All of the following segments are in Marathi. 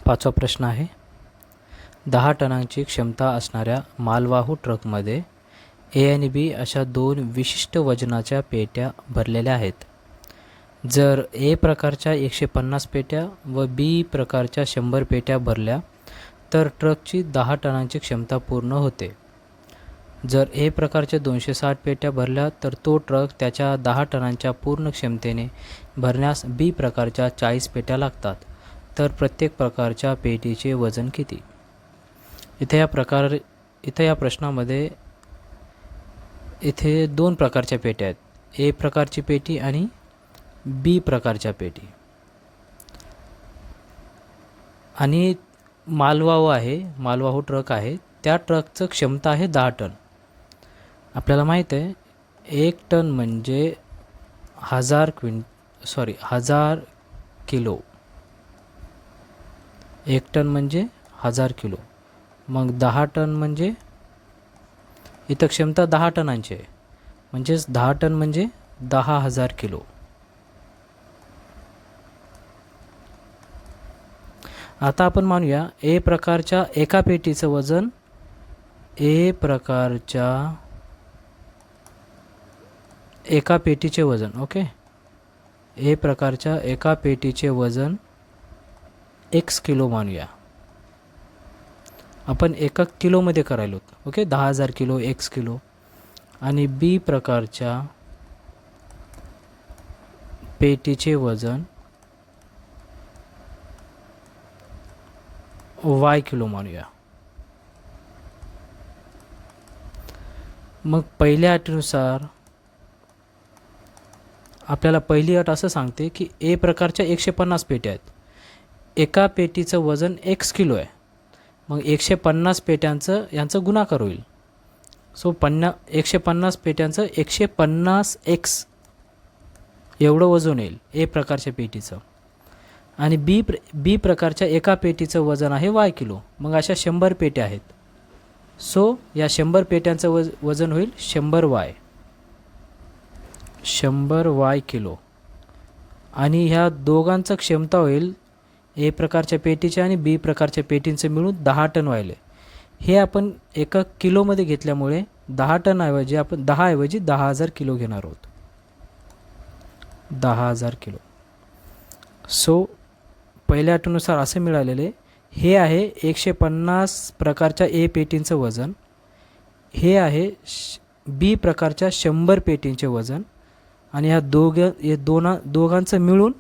पाचवा प्रश्न आहे, 10 टनांची क्षमता असणाऱ्या मालवाहू ट्रकमध्ये ए आणि बी अशा दोन विशिष्ट वजनाच्या पेट्या भरलेल्या आहेत. जर ए प्रकारच्या 150 पेट्या व बी प्रकारच्या 100 पेट्या भरल्या तर ट्रकची 10 टनांची क्षमता पूर्ण होते. जर ए प्रकारच्या 260 पेट्या भरल्या तर तो ट्रक त्याच्या 10 टनांच्या पूर्ण क्षमतेने भरण्यास बी प्रकारच्या 40 पेट्या लागतात. तर प्रत्येक प्रकारच्या पेटीचे वजन किती? इथे या प्रश्नामध्ये इथे दोन प्रकारच्या पेट्या आहेत, ए प्रकारची पेटी आणि बी प्रकारच्या पेटी. आणि मालवाहू ट्रक आहे, त्या ट्रकचं क्षमता आहे 10 टन. आपल्याला माहीत आहे 1 टन म्हणजे 1000 किलो. 1 टन म्हणजे 1000 किलो. मग 10 टन म्हणजे इथं क्षमता 10 टनांची आहे, म्हणजेच 10 टन म्हणजे 10,000 किलो. आता आपण मानूया ए प्रकारच्या एका पेटीचं वजन एका पेटीचे वजन ओके. ए प्रकारच्या एका पेटीचे वजन x किलो मानूया. आपण एकक किलोमध्ये करायलो ओके. 10,000 kilo x kilo. आणि बी प्रकारच्या पेटीचे वजन y किलो मानूया. मग पहिल्या अटीनुसार आपल्याला पहिली अट असं सांगते की ए प्रकारच्या 150 पेट्या आहेत, एका पेटीचं वजन x किलो आहे. मग 150 पेट्यांचं यांचं गुणाकार होईल. सो 150 पेट्यांचं 150x एवढं वजन येईल ए प्रकारच्या पेटीचं. आणि बी प्रकारच्या एका पेटीचं वजन आहे y किलो. मग अशा 100 पेट्या आहेत. सो या 100 पेट्यांचं वजन होईल 100y किलो. आणि ह्या दोघांचं क्षमता होईल ए प्रकारच्या पेटीच्या आणि बी प्रकारच्या पेटींचं मिळून 10 टन व्हायले. हे आपण एकक किलोमध्ये घेतल्यामुळे 10 टन ऐवजी आपण 10 ऐवजी 10,000 किलो घेणार आहोत. 10,000 किलो. सो पहिल्या अटीनुसार असे मिळालेले हे आहे 150 प्रकारच्या ए पेटींचं वजन, हे आहे बी प्रकारच्या 100 पेटींचे वजन, आणि ह्या दोघांचं मिळून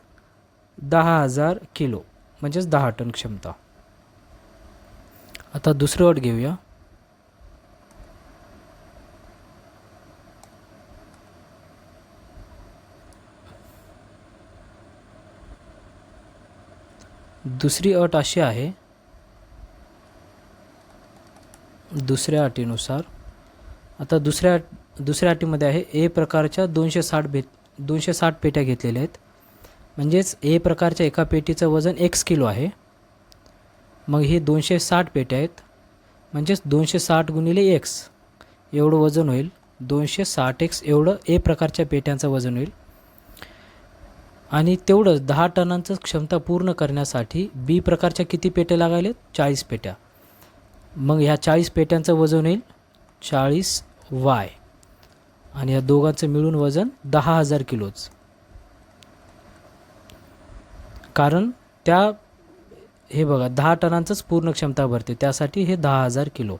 10,000 किलो म्हणजेच 10 टन क्षमता. आता दुसरी अट घेऊया. दुसरी अट अशी आहे, दुसऱ्या अटीनुसार आता दुसऱ्या अटीमध्ये आहे ए प्रकारच्या 260 पेट्या घेतलेल्या आहेत. म्हणजेच ए प्रकारच्या एका पेटीचं वजन x किलो आहे. मग हे 260 पेट्या आहेत, म्हणजेच 260 गुणिले x एवढं वजन होईल. 260x एवढं ए प्रकारच्या पेट्यांचं वजन होईल. आणि तेवढंच 10 टनांचं क्षमता पूर्ण करण्यासाठी बी प्रकारच्या किती पेट्या लागायलेत? 40 पेट्या. मग ह्या 40 पेट्यांचं वजन होईल 40y. आणि या दोघांचं मिळून वजन 10,000 किलोच. कारण हे बघा 10 टनांचंच पूर्ण क्षमता भरते, त्यासाठी हे 10,000 किलो.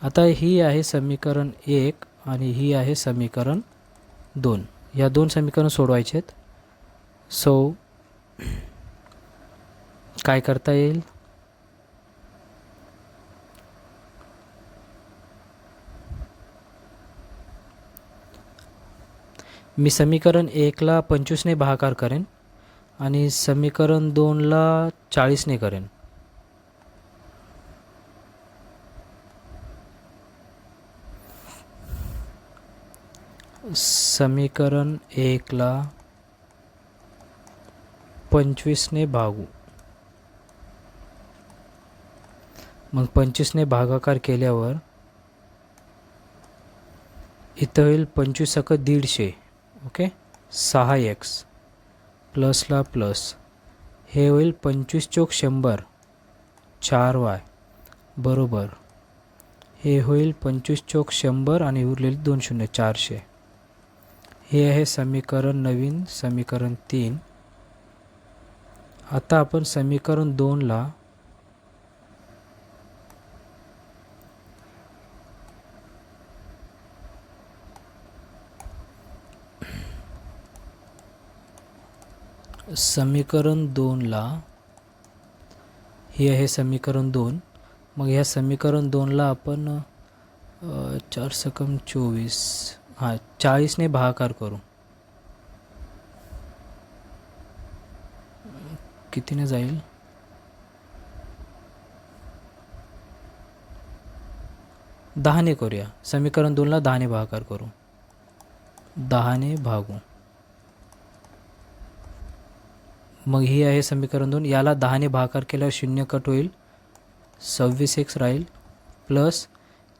आता ही आहे समीकरण 1 आणि ही आहे समीकरण 2. या दोन समीकरण सोडवायचे आहेत. सो काय करता येईल? मी समीकरण 1ला 25ने भागाकार करेन आणि समीकरण 2ला 40ने करेन. समीकरण 1ला 25ने भागू. मग 25ने भागाकार केल्यावर इथं होईल 25 × 150 ओके. 6x प्लसला प्लस हे होईल 25 × 100 4y बरोबर हे होईल 25 चौक 100 आणि उरलेले 2 शून्य 400. हे आहे समीकरण नवीन समीकरण 3. आता आपण समीकरण 2ला हे आहे समीकरण 2. मग ह्या समीकरण 2ला आपण 4 सकम 24 40ने भागाकार करू. कितीने जाईल? 10ने करूया. समीकरण 2ला 10ने भागाकार करू. 10ने भागू. मग ही आहे समीकरण 2. याला 10ने भागाकार केल्यावर 0 कट होईल, 26x राहील, प्लस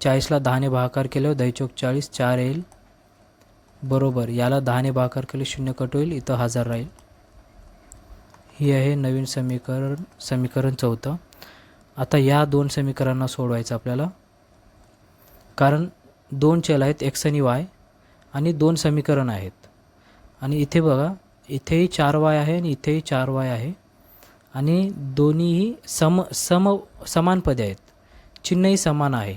40ला 10ने भागाकार केल्यावर 10 चौक 40 4 येईल, बरोबर याला 10ने भागाकार केले 0 कट होईल, इथं 1000 राहील. ही आहे नवीन समीकरण 4. आता या 2 समीकरणांना सोडवायचं आपल्याला, कारण 2 चल आहेत x आणि y आणि 2 समीकरण आहेत. आणि इथे बघा, इथेही 4y आहे आणि इथेही 4y आहे आणि दोन्हीही समान पदे आहेत, चिन्हही समान आहे.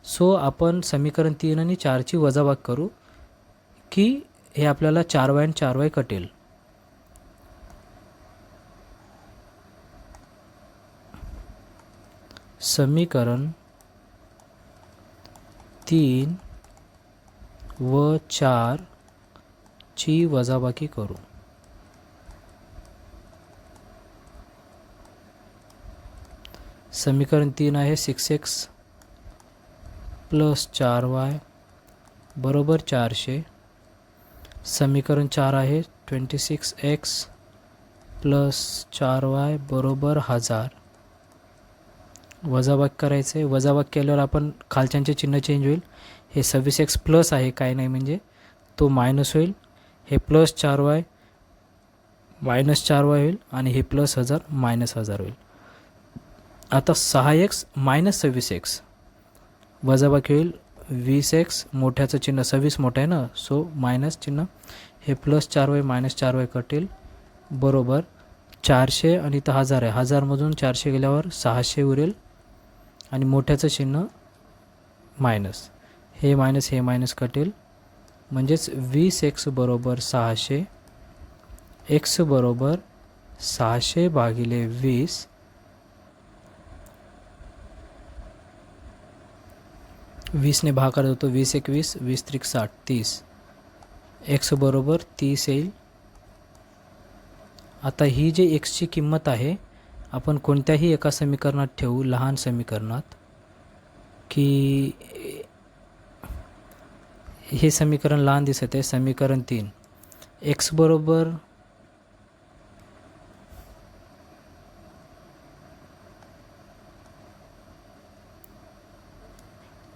सो आपण समीकरण 3 आणि 4ची वजाबाकी करू की हे आपल्याला 4y आणि 4y कटेल. समीकरण 3 व 4 ची वजाबाकी करू. समीकरण 3 आहे 6x प्लस 4y बरोबर 400. समीकरण 4 आहे 26x प्लस 4y बरोबर 1000. वजाबाकी करायचे. वजाबाकी केल्यावर आपण खालच्यांचे चिन्ह चेंज होईल. हे 26x प्लस आहे, काय नाही म्हणजे तो मायनस होईल. हे प्लस 4y मायनस 4y होईल आणि हे प्लस 1000 मायनस 1000 होईल. आता 6x मायनस 26x वजाबाकी होईल 20x, मोठ्याचं चिन्ह 26 मोठं आहे ना, सो मायनस चिन्ह, हे प्लस 4y मायनस 4y कटेल, बरोबर 400 आणि इथं 1000 आहे, 1000मधून 400 गेल्यावर 600 उरेल आणि मोठ्याचं चिन्ह मायनस, हे मायनस कटेल, म्हणजेच 20x बरोबर 600, x बरोबर 600 भागिले 20, 20ने भागाकार होतो, 20 × 21 20 × 3 = 60 30, x बरोबर 30 येईल. आता ही जी x ची किंमत आहे आपण कोणत्याही एका समीकरणात ठेवू, लहान समीकरणात, की हे समीकरण लहान दिसत आहे. समीकरण 3 x बरोबर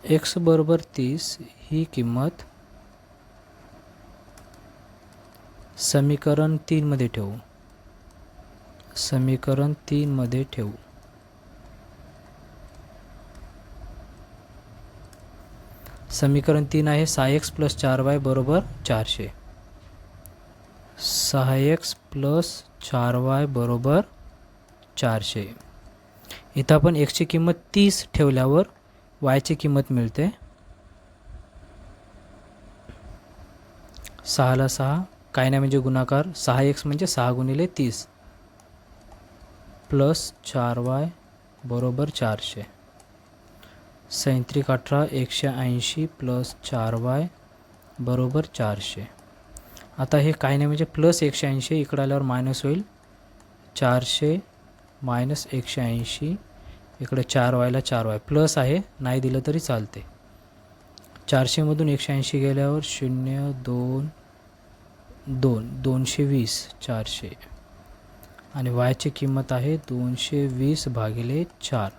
x बरोबर 30 ही किंमत समीकरण 3 मध्ये ठेवू. समीकरण 3 मध्ये ठेवू. समीकरण 3 आहे 6x प्लस 4y बरोबर 400. 6x प्लस 4y बरोबर 400. इथं आपण x ची किंमत 30 ठेवल्यावर y ची किंमत मिळते 6 ला 6, काय नाही म्हणजे गुणाकार, 6x म्हणजे 6 गुणिले 30 प्लस 4y बरोबर 400. 37 18 180 प्लस 4y बरोबर 400. आता हे काय नाही म्हणजे प्लस 180, इकडे आल्यावर मायनस होईल, 400 मायनस 180, इकडे 4yला 4y प्लस आहे, नाही दिलं तरी चालते. 400मधून 180 गेल्यावर 0 2 2 220 400 आणि y ची किंमत आहे 220 भागिले 4.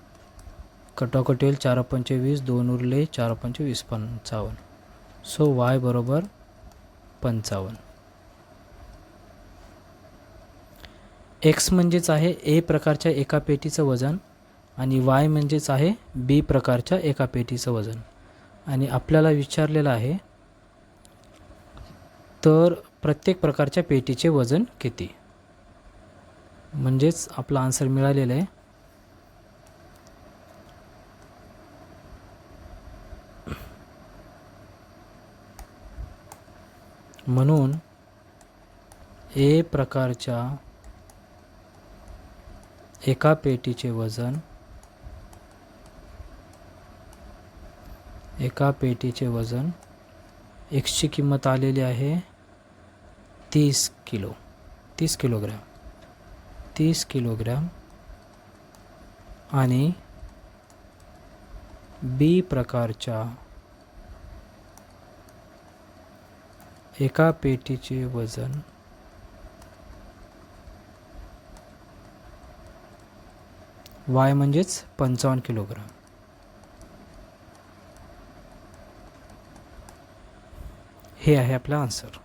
कटोकट होईल 4 × 25 2 उरले 4 × 25 55. सो y बरोबर 55. x म्हणजेच आहे ए प्रकारच्या एका पेटीचं वजन आणि वाय म्हणजेच आहे बी प्रकारच्या एका पेटीचं वजन. आणि आपल्याला विचारलेलं आहे तर प्रत्येक प्रकारच्या पेटीचे वजन किती. म्हणजेच आपला आन्सर मिळालेला आहे. म्हणून ए प्रकारच्या एका पेटीचे वजन एक्सची किंमत आलेली आहे 30 किलोग्रॅम आणि बी प्रकारच्या एका पेटीचे वजन वाय म्हणजेच 55 किलोग्राम. हे आहे आपला आन्सर.